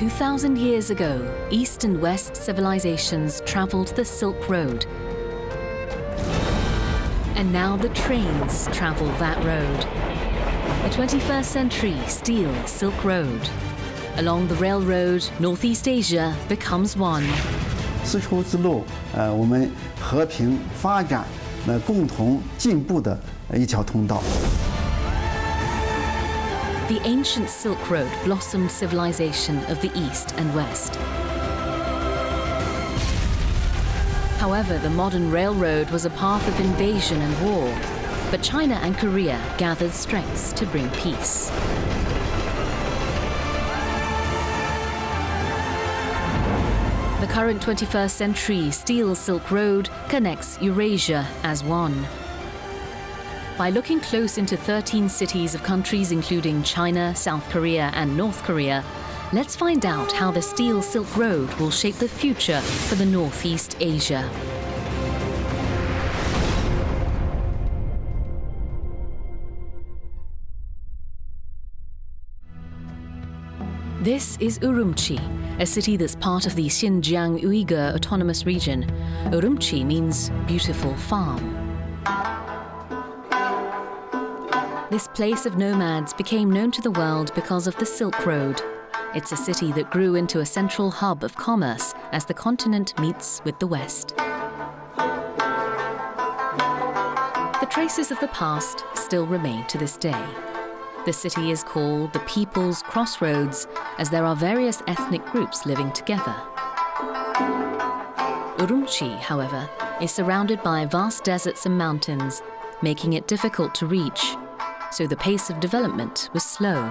2,000 years ago, East and West civilizations traveled the Silk Road. And now the trains travel that road. The 21st century steel Silk Road. Along the railroad, Northeast Asia becomes one. 丝绸之路，我们和平发展，共同进步的一条通道。 The ancient Silk Road blossomed civilization of the East and West. However, the modern railroad was a path of invasion and war, but China and Korea gathered strengths to bring peace. The current 21st century steel Silk Road connects Eurasia as one. By looking close into 13 cities of countries including China, South Korea and North Korea, let's find out how the steel Silk Road will shape the future for the Northeast Asia. This is Orochi, a city that's part of the Xinjiang Uyghur Autonomous Region. Orochi means beautiful farm. This place of nomads became known to the world because of the Silk Road. It's a city that grew into a central hub of commerce as the continent meets with the West. The traces of the past still remain to this day. The city is called the People's Crossroads, as there are various ethnic groups living together. Orochi, however, is surrounded by vast deserts and mountains, making it difficult to reach. So the pace of development was slow.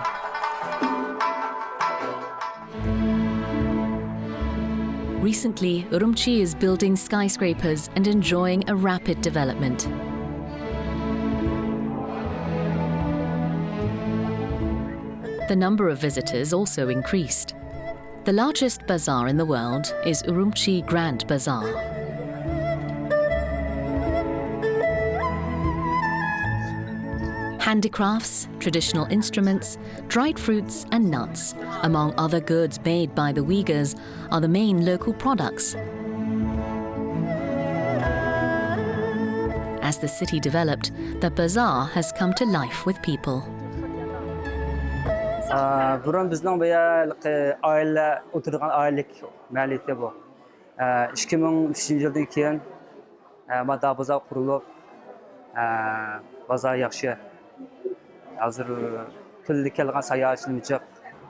Recently, Orochi is building skyscrapers and enjoying a rapid development. The number of visitors also increased. The largest bazaar in the world is Orochi Grand Bazaar. Handicrafts, traditional instruments, dried fruits and nuts, among other goods made by the Uyghurs, are the main local products. As the city developed, the bazaar has come to life with people. Burun bizning bu oila o'tirgan oylik maliyati bu. 2003-yildan keyin madda bazaar qurilib, bazaar yaxshi.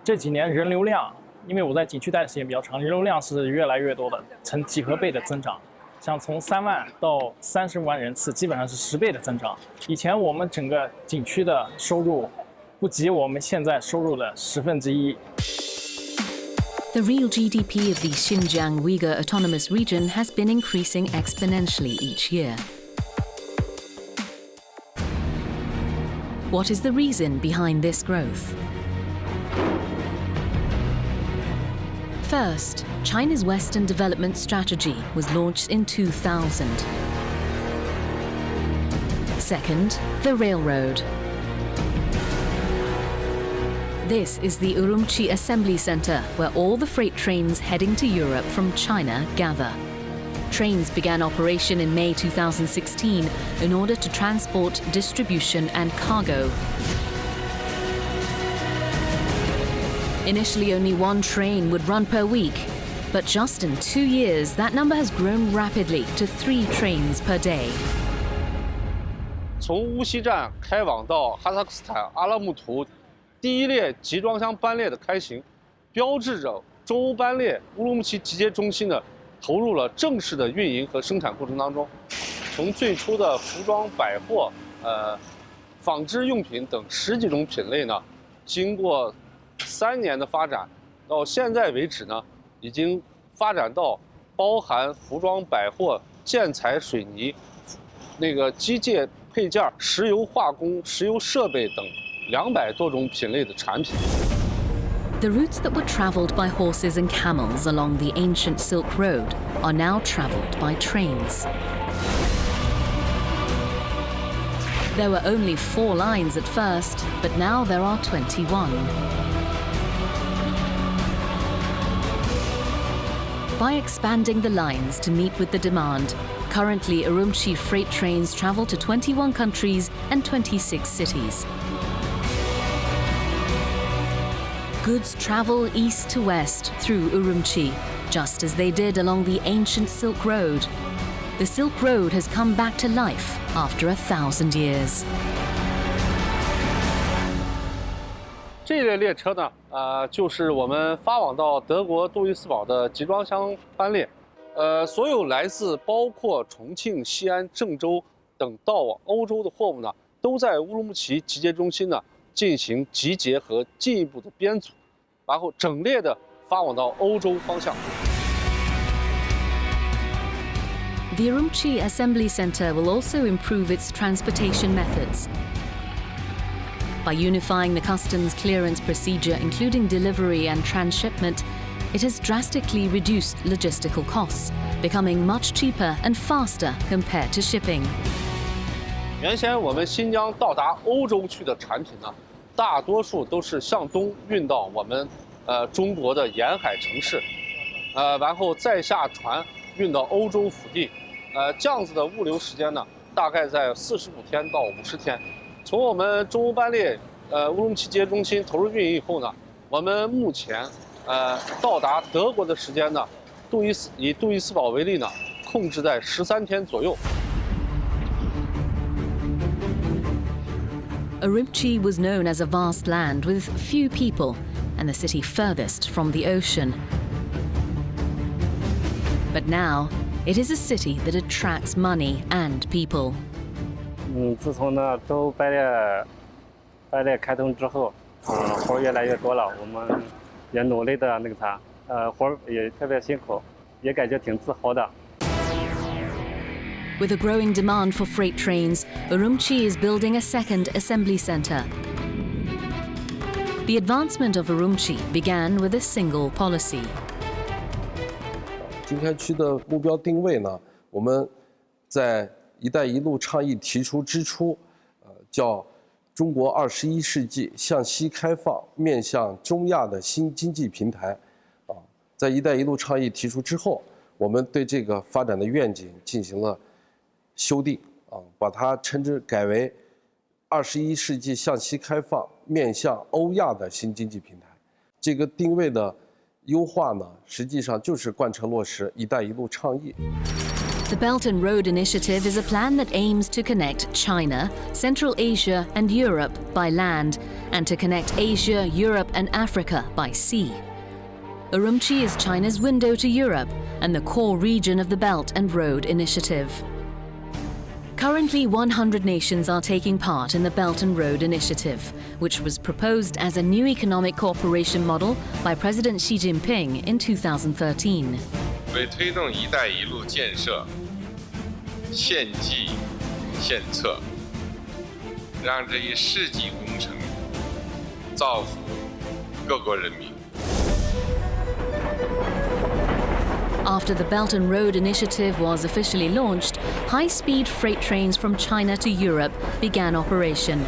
这几年人流量，因为我在景区待的时间比较长，人流量是越来越多的，呈几何倍的增长。像从3万到30万人次，基本上是10倍的增长。以前我们整个景区的收入不及我们现在收入的1/10。The real GDP of the Xinjiang Uyghur Autonomous Region has been increasing exponentially each year. What is the reason behind this growth? First, China's Western Development Strategy was launched in 2000. Second, the railroad. This is the Orochi Assembly Center, where all the freight trains heading to Europe from China gather. Trains began operation in May 2016 in order to transport distribution and cargo. Initially, only one train would run per week, but just in 2 years, that number has grown rapidly to 3 trains per day. 从乌西站开往到哈萨克斯坦阿拉木图，第一列集装箱班列的开行，标志着中欧班列乌鲁木齐集结中心呢投入了正式的运营和生产过程当中。从最初的服装、百货、纺织用品等10几种品类呢，经过3年的发展，到现在为止呢，已经发展到包含服装、百货、建材、水泥、机械配件、石油化工、石油设备等200多种品类的产品。 The routes that were traveled by horses and camels along the ancient Silk Road are now traveled by trains. There were only 4 lines at first, but now there are 21. by expanding the lines to meet with the demand. Currently, Orochi freight trains travel to 21 countries and 26 cities. Goods travel east to west through Orochi, just as they did along the ancient Silk Road. The Silk Road has come back to life after 1,000 years. 这一列列车呢，就是我们发往到德国杜伊斯堡的集装箱班列。所有来自包括重庆、西安、郑州等到往欧洲的货物呢，都在乌鲁木齐集结中心呢进行集结和进一步的编组，然后整列的发往到欧洲方向。 The Orochi Assembly Centre will also improve its transportation methods. By unifying the customs clearance procedure, including delivery and transshipment, it has drastically reduced logistical costs, becoming much cheaper and faster compared to shipping. 原先我们新疆到达欧洲去的产品呢，大多数都是向东运到我们中国的沿海城市，然后再下船运到欧洲腹地，这样子的物流时间呢，大概在45天到50天。从我们中欧班列乌鲁木齐集结中心投入运营以后呢，我们目前到达德国的时间呢，以杜伊斯堡为例呢，控制在13天左右。 Orochi was known as a vast land with few people and the city furthest from the ocean. But now, it is a city that attracts money and people. 自从呢周班列开通之后，活越来越多了，我们也努力的活也特别辛苦，也感觉挺自豪的。 With a growing demand for freight trains, Orochi is building a second assembly centre. The advancement of Orochi began with a single policy. 经开区的目标定位呢，我们在“一带一路”倡议提出之初，叫中国21世纪向西开放、面向中亚的新经济平台。在“一带一路”倡议提出之后，我们对这个发展的愿景进行了 修订把它改为21世纪向西开放、面向欧亚的新经济平台。这个定位的优化呢，实际上就是贯彻落实“一带一路”倡议。 The Belt and Road Initiative is a plan that aims to connect China, Central Asia and Europe by land, and to connect Asia, Europe and Africa by sea. Orochi is China's window to Europe and the core region of the Belt and Road Initiative. Currently, 100 nations are taking part in the Belt and Road Initiative, which was proposed as a new economic cooperation model by President Xi Jinping in 2013. 为推动“一带一路”建设，献计献策，让这一世纪工程造福各国人民。 After the Belt and Road Initiative was officially launched, high-speed freight trains from China to Europe began operation.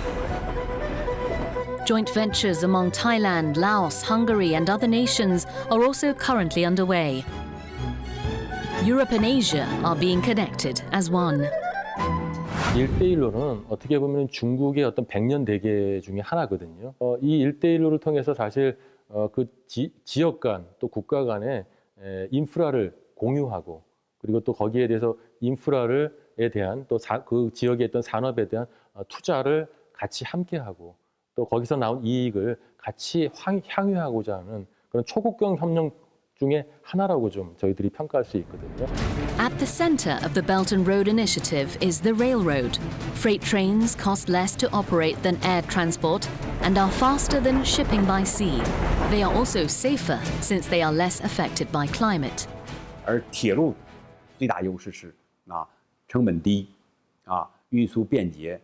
Joint ventures among Thailand, Laos, Hungary and other nations are also currently underway. Europe and Asia are being connected as one. 1대1로는 어떻게 보면 중국의 어떤 100년 대계 중에 하나거든요. 이 1대1로를 통해서 사실 그 지역 간 또 국가 간의 인프라를 공유하고 그리고 또 거기에 대해서 인프라에 대한 또 그 지역의 어떤 산업에 대한 투자를 같이 함께하고 또 거기서 나온 이익을 같이 향유하고자 하는 그런 초국경 협력 중에 하나라고 좀 저희들이 평가할 수 있거든요. At the center of the Belt and Road Initiative is the railroad. Freight trains cost less to operate than air transport and are faster than shipping by sea. They are also safer since they are less affected by climate. 而铁路最大优势是成本低运输便捷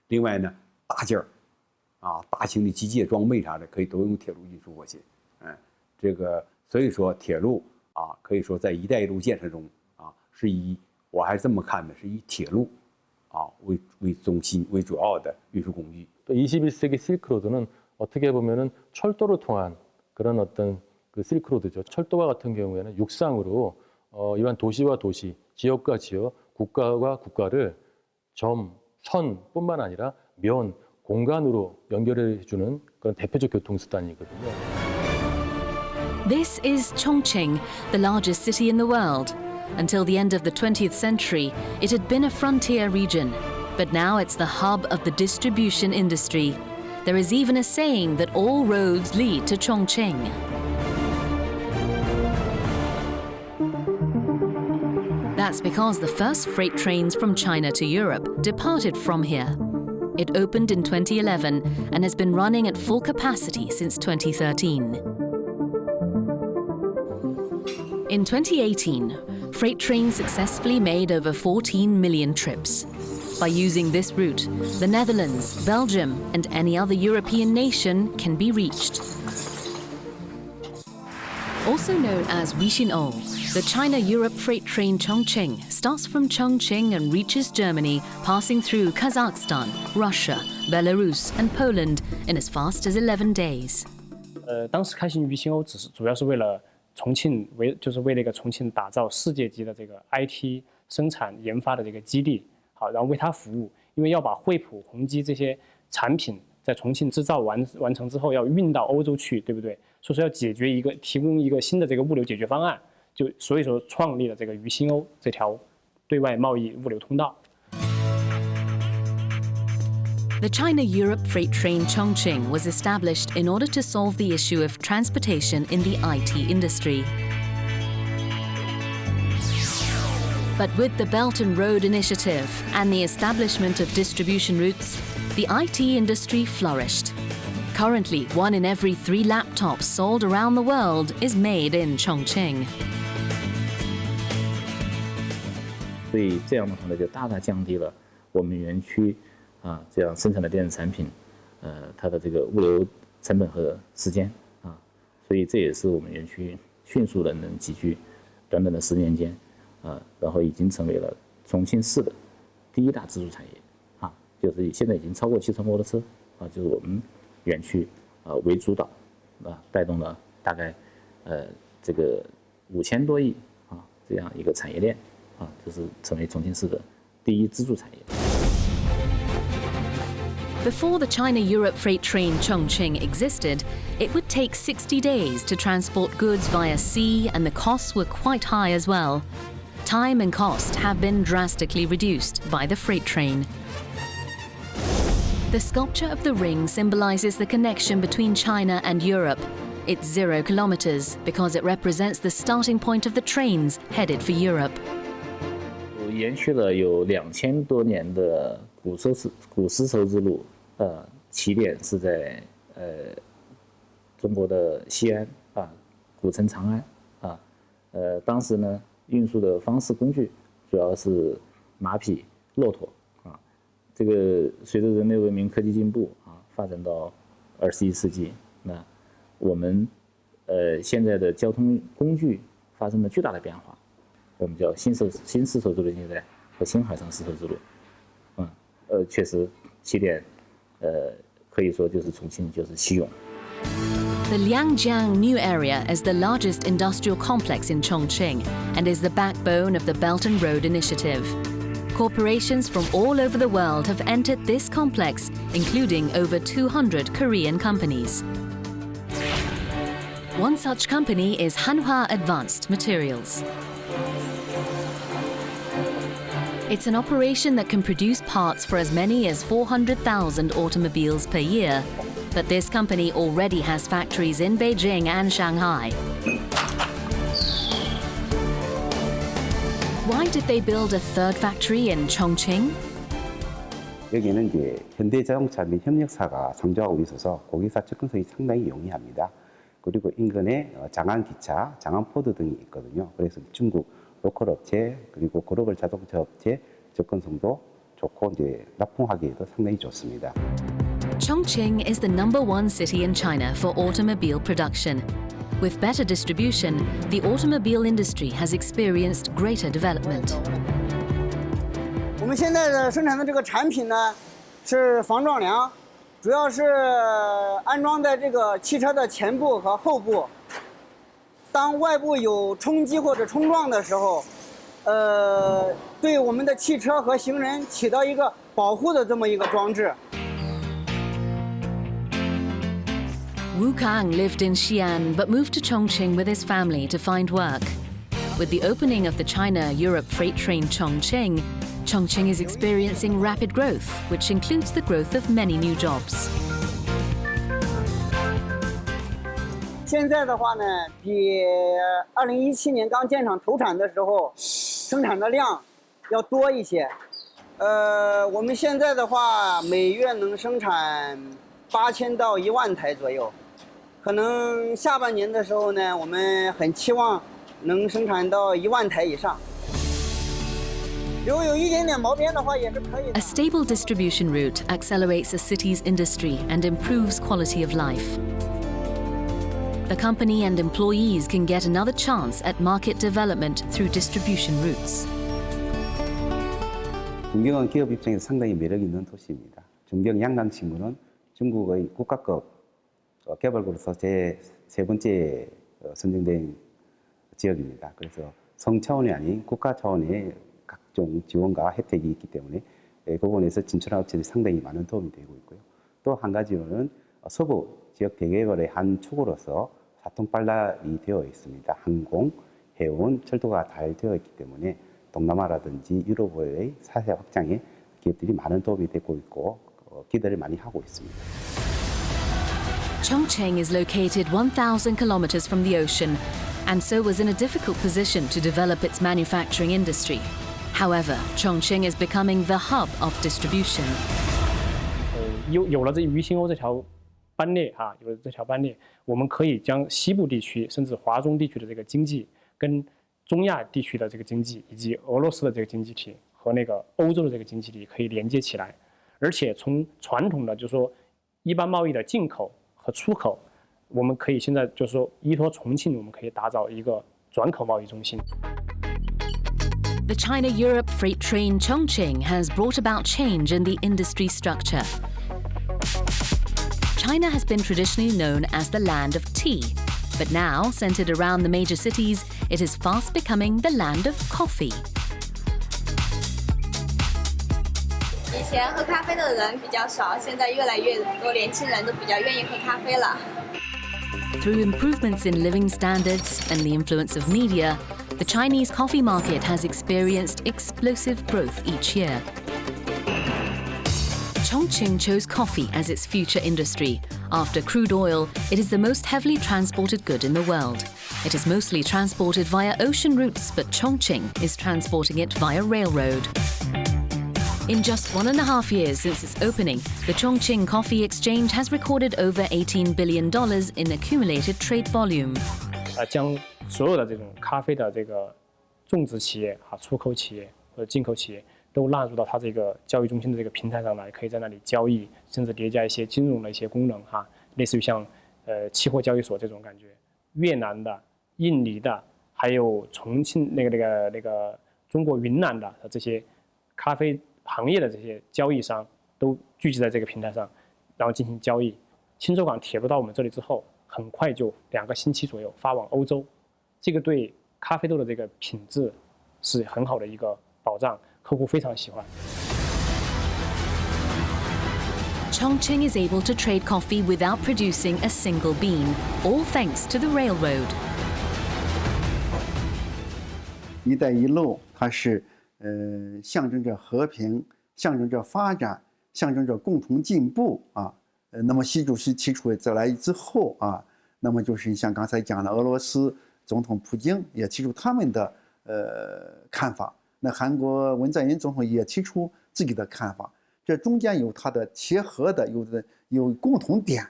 另外呢大件儿大型的机械装备啥的可以都用铁路运输过去这个所以说铁路可以说在“一带一路”建设中是我还是这么看的，是以铁路为中心为主要的运输工具。 또 21세기 실크로드는 어떻게 보면은 철도를 통한 그런 어떤 그 실크로드죠. 철도와 같은 경우에는 육상으로 이러한 도시와 도시, 지역과 지역, 국가와 국가를 점, 선뿐만 아니라 면, 공간으로 연결해주는 그런 대표적 교통수단이거든요. This is Chongqing, the largest city in the world. Until the end of the 20th century, it had been a frontier region, but now it's the hub of the distribution industry. There is even a saying that all roads lead to Chongqing. That's because the first freight trains from China to Europe departed from here. It opened in 2011 and has been running at full capacity since 2013. In 2018, freight trains successfully made over 14 million trips. By using this route, the Netherlands, Belgium, and any other European nation can be reached. Also known as Wishin-O, the China-Europe freight train Chongqing starts from Chongqing and reaches Germany, passing through Kazakhstan, Russia, Belarus, and Poland in as fast as 11 days. 当时开行Wishin-O主要是为了重庆就是为了一个重庆打造世界级的这个 IT 生产研发的这个基地，好，然后为它服务。因为要把惠普、宏基这些产品在重庆制造完成之后，要运到欧洲去，对不对？所以说要提供一个新的这个物流解决方案，所以说创立了这个Wishin-O这条对外贸易物流通道。The China-Europe freight train Chongqing was established in order to solve the issue of transportation in the IT industry. But with the Belt and Road Initiative and the establishment of distribution routes, the IT industry flourished. Currently, 1 in every 3 laptops sold around the world is made in Chongqing. 所以这样的话呢，就大大降低了我们园区这样生产的电子产品，它的这个物流成本和时间所以这也是我们园区迅速的能集聚短短的10年间，然后已经成为了重庆市的第1大支柱产业就是现在已经超过汽车、摩托车就是我们园区为主导带动了大概这个5000多亿这样一个产业链就是成为重庆市的第1支柱产业。Before the China-Europe freight train Chongqing existed, it would take 60 days to transport goods via sea, and the costs were quite high as well. Time and cost have been drastically reduced by the freight train. The sculpture of the ring symbolizes the connection between China and Europe. It's 0 kilometers because it represents the starting point of the trains headed for Europe. 延续了有2000多年的古丝绸之路，起点是在中国的西安古城长安当时呢运输的方式工具主要是马匹、骆驼这个随着人类文明科技进步发展到21世纪，那我们现在的交通工具发生了巨大的变化。我们叫新丝绸之路现在和新海上丝绸之路，确实起点，可以说就是重庆，就是西涌。The Liangjiang New Area is the largest industrial complex in Chongqing and is the backbone of the Belt and Road Initiative. Corporations from all over the world have entered this complex, including over 200 Korean companies. One such company is Hanwha Advanced Materials. It's an operation that can produce parts for as many as 400,000 automobiles per year. But this company already has factories in Beijing and Shanghai. Why did they build a third factory in Chongqing? 여기는 이제 현대자동차 및 협력사가 상주하고 있어서 고객사 접근성이 상당히 용이합니다. 그리고 인근에 장안기차, 장안포드 등이 있거든요. 그래서 중국 로컬 업체 그리고 글로벌 자동차 업체 접근성도 좋고 이제 납품하기에도 상당히 좋습니다. Chongqing is the #1 city in China for automobile production. With better distribution, the automobile industry has experienced greater development. 我们现在的生产的这个产品呢，是防撞梁，主要是安装在这个汽车的前部和后部。当外部有冲击或者冲撞的时候，对我们的汽车和行人起到一个保护的这么一个装置。 Wu Kang lived in Xi'an but moved to Chongqing with his family to find work. With the opening of the China-Europe freight train Chongqing, Chongqing is experiencing rapid growth, which includes the growth of many new jobs. 现在的话呢，比2017年刚建厂投产的时候，生产的量要多一些。我们现在的话，每月能生产8000到1万台左右。可能下半年的时候呢，我们很期望能生产到1万台以上。如果有一点点毛边的话，也是可以的。 A stable distribution route accelerates a city's industry and improves quality of life. The company and employees can get another chance at market development through distribution routes. 중경은 기업 입장에서 상당히 매력 있는 도시입니다. 중경 양강 지구는 중국의 국가급 개발구로서 제3번째 선정된 지역입니다. 그래서 성 차원이 아닌 국가 차원의 각종 지원과 혜택이 있기 때문에 그 부분에서 진출한 업체들이 상당히 많은 도움이 되고 있고요. 또 한 가지로는 서부 지역 대개발의 한 축으로서 사통발달이 되어 있습니다. 항공, 해운, 철도가 잘 되어 있기 때문에 동남아라든지 유럽의 사회 확장에 기업들이 많은 도움이 되고 있고 기대를 많이 하고 있습니다. Chongqing is located 1,000 kilometers from the ocean and so was in a difficult position to develop its manufacturing industry. However, Chongqing is becoming the hub of distribution. 有了这渝新欧这条班列啊，有了这条班列，我们可以将西部地区甚至华中地区的这个经济，跟中亚地区的这个经济，以及俄罗斯的这个经济体和那个欧洲的这个经济体可以连接起来，而且从传统的就是说一般贸易的进口和出口，我们可以现在就是说依托重庆，我们可以打造一个转口贸易中心。 The China-Europe freight train Chongqing has brought about change in the industry structure. China has been traditionally known as the land of tea, but now, centered around the major cities, it is fast becoming the land of coffee. 以前喝咖啡的人比较少，现在越来越多年轻人都比较愿意喝咖啡了。 Through improvements in living standards and the influence of media, the Chinese coffee market has experienced explosive growth each year. Chongqing chose coffee as its future industry. After crude oil, it is the most heavily transported good in the world. It is mostly transported via ocean routes, but Chongqing is transporting it via railroad. In just 1.5 years since its opening, the Chongqing Coffee Exchange has recorded over $18 billion in accumulated trade volume. 将所有的这种咖啡的这个种植企业啊、出口企业或者进口企业都纳入到它这个交易中心的这个平台上来，可以在那里交易，甚至叠加一些金融的一些功能哈，类似于像期货交易所这种感觉。越南的、印尼的，还有重庆那个中国云南的这些咖啡行业的这些交易商都聚集在这个平台上，然后进行交易。青州港铁路到我们这里之后，很快就2个星期左右发往欧洲，这个对咖啡豆的这个品质是很好的一个保障，客户非常喜欢。Chongqing is able to trade coffee without producing a single bean, all thanks to the railroad. 一带一路它是象征着和平，象征着发展，象征着共同进步啊。那么习主席提出再来之后啊，那么就是像刚才讲的，俄罗斯总统普京也提出他们的看法，那韩国文在寅总统也提出自己的看法，这中间有它的切合的，有共同点。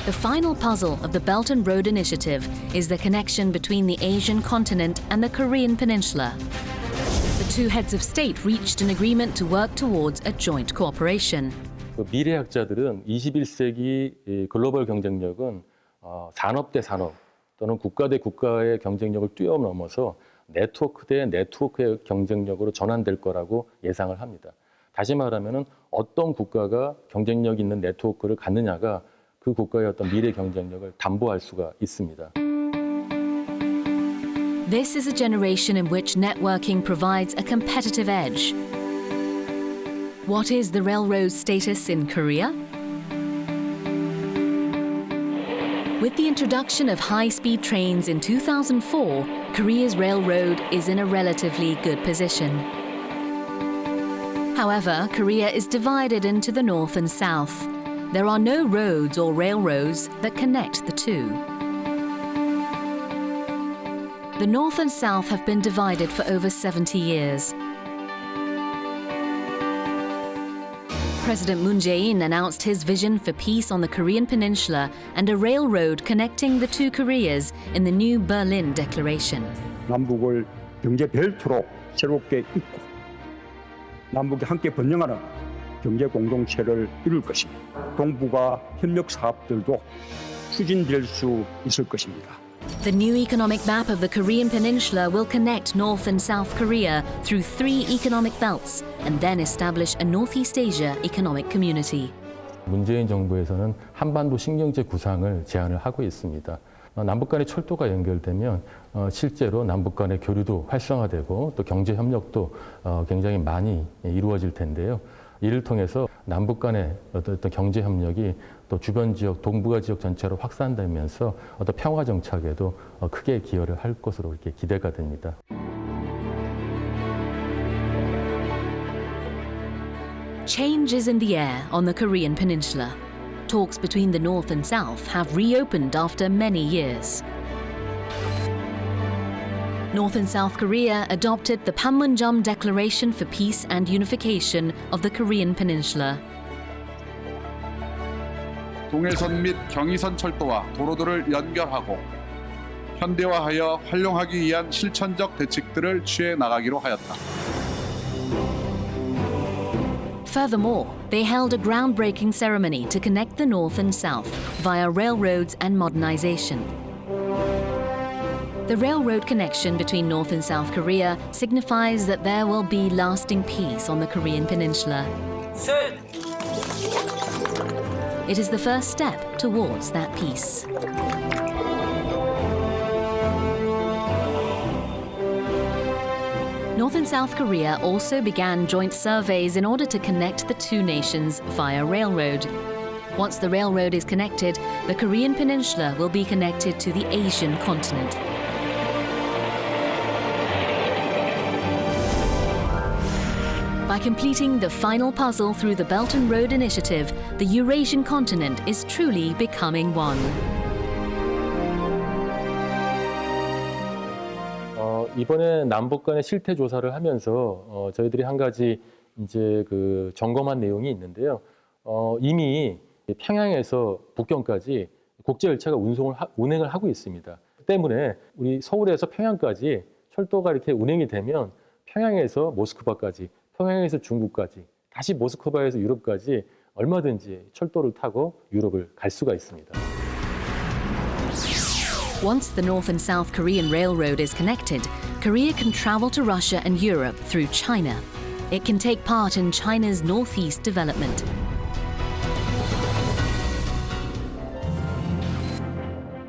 The final puzzle of the Belt and Road Initiative is the connection between the Asian continent and the Korean Peninsula. The two heads of state reached an agreement to work towards a joint cooperation. 미래학자들은 21세기 글로벌 경쟁력은 산업 대 산업 또는 국가 대 국가의 경쟁력을 뛰어넘어서 네트워크 대 네트워크의 경쟁력으로 전환될 거라고 예상을 합니다. 다시 말하면 어떤 국가가 경쟁력 있는 네트워크를 갖느냐가 그 국가의 어떤 미래 경쟁력을 담보할 수가 있습니다. This is a generation in which networking provides a competitive edge. What is the railroad's status in Korea? With the introduction of high-speed trains in 2004, Korea's railroad is in a relatively good position. However, Korea is divided into the north and south. There are no roads or railroads that connect the two. The north and south have been divided for over 70 years. President Moon Jae-in announced his vision for peace on the Korean Peninsula and a railroad connecting the two Koreas in the new Berlin Declaration. 남북을 경제 벨트로 새롭게 잇고 남북이 함께 번영하는 경제 공동체를 이룰 것입니다. 동북아 협력 사업들도 추진될 수 있을 것입니다. The new economic map of the Korean Peninsula will connect North and South Korea through 3 economic belts and then establish a Northeast Asia economic community. 문재인 정부에서는 한반도 신경제 구상을 제안을 하고 있습니다. 남북 간의 철도가 연결되면 실제로 남북 간의 교류도 활성화되고 또 경제 협력도 굉장히 많이 이루어질 텐데요. 이를 통해서 남북 간의 어떤 경제 협력이 또 주변 지역, 동북아 지역 전체로 확산되면서 어떤 평화 정착에도 크게 기여를 할 것으로 이렇게 기대가 됩니다. Change is in the air on the Korean Peninsula. Talks between the North and South have reopened after many years. North and South Korea adopted the Panmunjom Declaration for Peace and Unification of the Korean Peninsula. 동해선 및 경의선 철도와 도로들을 연결하고 현대화하여 활용하기 위한 실천적 대책들을 취해 나가기로 하였다. Furthermore, they held a groundbreaking ceremony to connect the North and South via railroads and modernization. The railroad connection between North and South Korea signifies that there will be lasting peace on the Korean Peninsula. It is the first step towards that peace. North and South Korea also began joint surveys in order to connect the two nations via railroad. Once the railroad is connected, the Korean Peninsula will be connected to the Asian continent. By completing the final puzzle through the Belt and Road Initiative, the Eurasian continent is truly becoming one. 이번에 남북 간의 실태 조사를 하면서 저희들이 한 가지 이제 그 점검한 내용이 있는데요. 이미 평양에서 북경까지 국제 열차가 운행을 하고 있습니다. 때문에 우리 서울에서 평양까지 철도가 이렇게 운행이 되면 평양에서 모스크바까지, 평양에서 중국까지, 다시 모스크바에서 유럽까지 얼마든지 철도를 타고 유럽을 갈 수가 있습니다. Once the North and South Korean Railroad is connected, Korea can travel to Russia and Europe through China. It can take part in China's northeast development.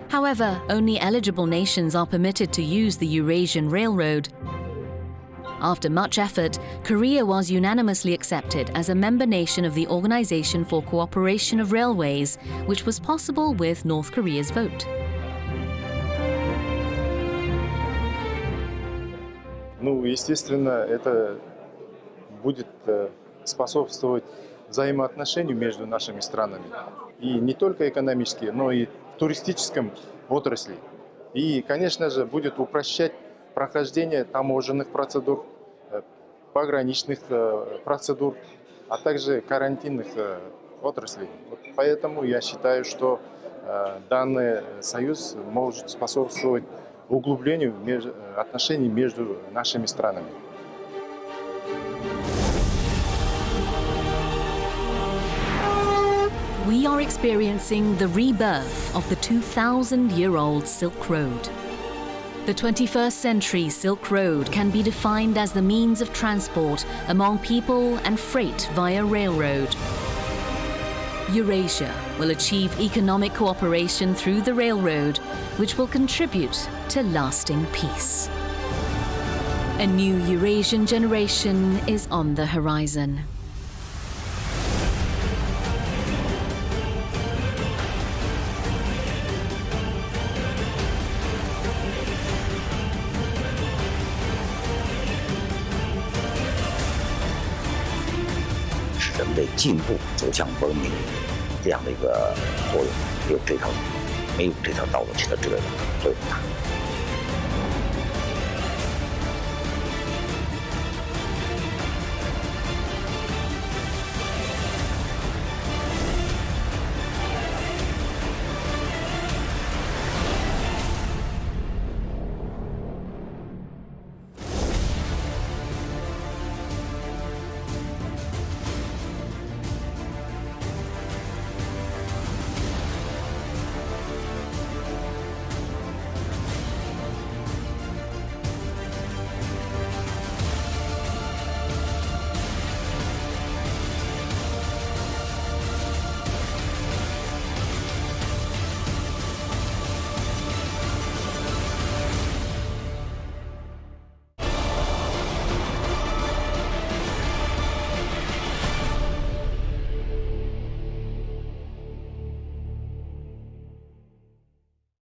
However, only eligible nations are permitted to use the Eurasian Railroad. After much effort, Korea was unanimously accepted as a member nation of the Organization for Cooperation of Railways, which was possible with North Korea's vote. Ну, естественно, это будет способствовать взаимоотношению между нашими странами. И не только экономически, но и в туристическом отрасли. И, конечно же, будет упрощать прохождение таможенных процедур, пограничных процедур, а также карантинных отраслей. Вот поэтому я считаю, что данный союз может способствовать углублению отношений между нашими странами. We are experiencing the rebirth of the 2,000-year-old Silk Road. The 21st century Silk Road can be defined as the means of transport among people and freight via railroad. Eurasia, will achieve economic cooperation through the railroad, which will contribute to lasting peace. A new Eurasian generation is on the horizon.使人类进步走向文明这样的一个作用，没有这条道路起到这个作用大。